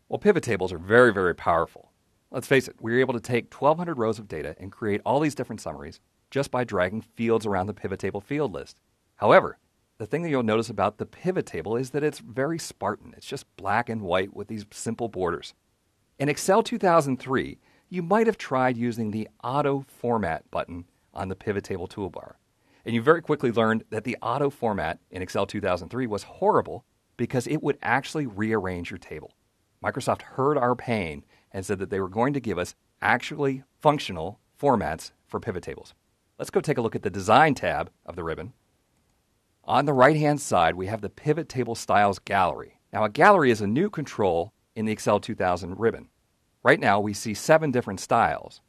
Well, pivot tables are very, very powerful. Let's face it, we were able to take 1,200 rows of data and create all these different summaries just by dragging fields around the pivot table field list. However, the thing that you'll notice about the pivot table is that it's very Spartan. It's just black and white with these simple borders. In Excel 2003, you might have tried using the Auto Format button on the pivot table toolbar. And you very quickly learned that the auto format in Excel 2003 was horrible because it would actually rearrange your table. Microsoft heard our pain and said that they were going to give us actually functional formats for pivot tables. Let's go take a look at the Design tab of the ribbon. On the right-hand side, we have the Pivot Table Styles Gallery. Now, a gallery is a new control in the Excel 2000 ribbon. Right now, we see 7 different styles.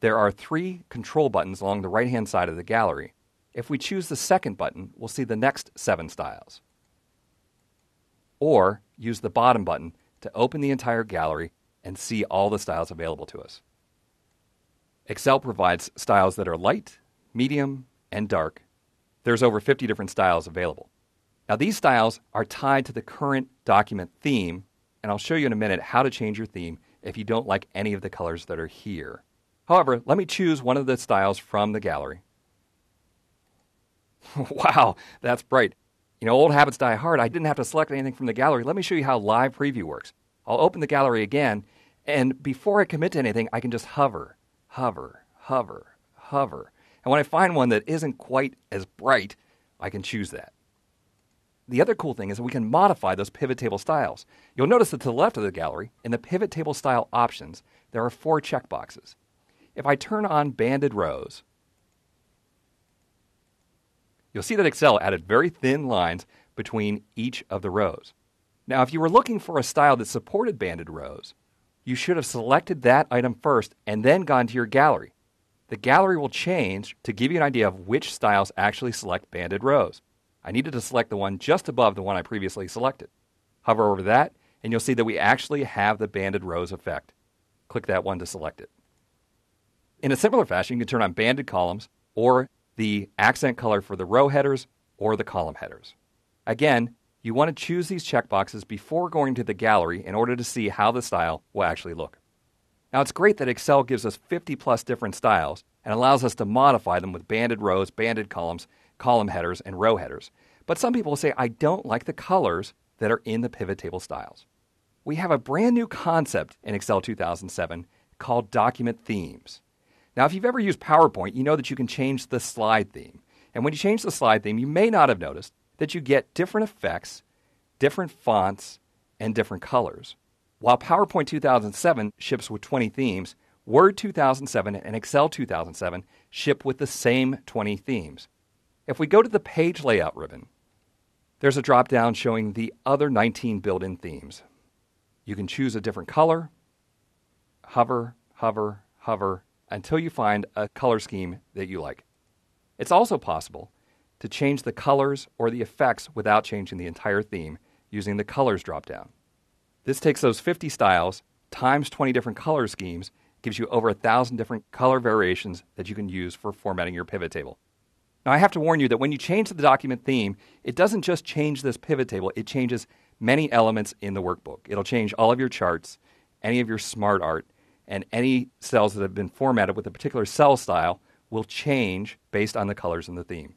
There are 3 control buttons along the right-hand side of the gallery. If we choose the second button, we'll see the next 7 styles. Or use the bottom button to open the entire gallery and see all the styles available to us. Excel provides styles that are light, medium, and dark. There's over 50 different styles available. Now, these styles are tied to the current document theme, and I'll show you in a minute how to change your theme if you don't like any of the colors that are here. However, let me choose one of the styles from the gallery. Wow, that's bright. You know, old habits die hard. I didn't have to select anything from the gallery. Let me show you how Live Preview works. I'll open the gallery again, and before I commit to anything, I can just hover, hover, hover, hover. And when I find one that isn't quite as bright, I can choose that. The other cool thing is that we can modify those pivot table styles. You'll notice that to the left of the gallery, in the pivot table style options, there are 4 checkboxes. If I turn on banded rows, you'll see that Excel added very thin lines between each of the rows. Now, if you were looking for a style that supported banded rows, you should have selected that item first and then gone to your gallery. The gallery will change to give you an idea of which styles actually select banded rows. I needed to select the one just above the one I previously selected. Hover over that, and you'll see that we actually have the banded rows effect. Click that one to select it. In a similar fashion, you can turn on banded columns or the accent color for the row headers or the column headers. Again, you want to choose these checkboxes before going to the gallery in order to see how the style will actually look. Now, it's great that Excel gives us 50 plus different styles and allows us to modify them with banded rows, banded columns, column headers, and row headers. But some people say, I don't like the colors that are in the pivot table styles. We have a brand new concept in Excel 2007 called document themes. Now, if you've ever used PowerPoint, you know that you can change the slide theme. And when you change the slide theme, you may not have noticed that you get different effects, different fonts, and different colors. While PowerPoint 2007 ships with 20 themes, Word 2007 and Excel 2007 ship with the same 20 themes. If we go to the Page Layout ribbon, there's a drop-down showing the other 19 built-in themes. You can choose a different color, hover, hover, hover, until you find a color scheme that you like. It's also possible to change the colors or the effects without changing the entire theme using the Colors drop-down. This takes those 50 styles times 20 different color schemes, gives you over 1,000 different color variations that you can use for formatting your pivot table. Now, I have to warn you that when you change the document theme, it doesn't just change this pivot table, it changes many elements in the workbook. It'll change all of your charts, any of your smart art, and any cells that have been formatted with a particular cell style will change based on the colors in the theme.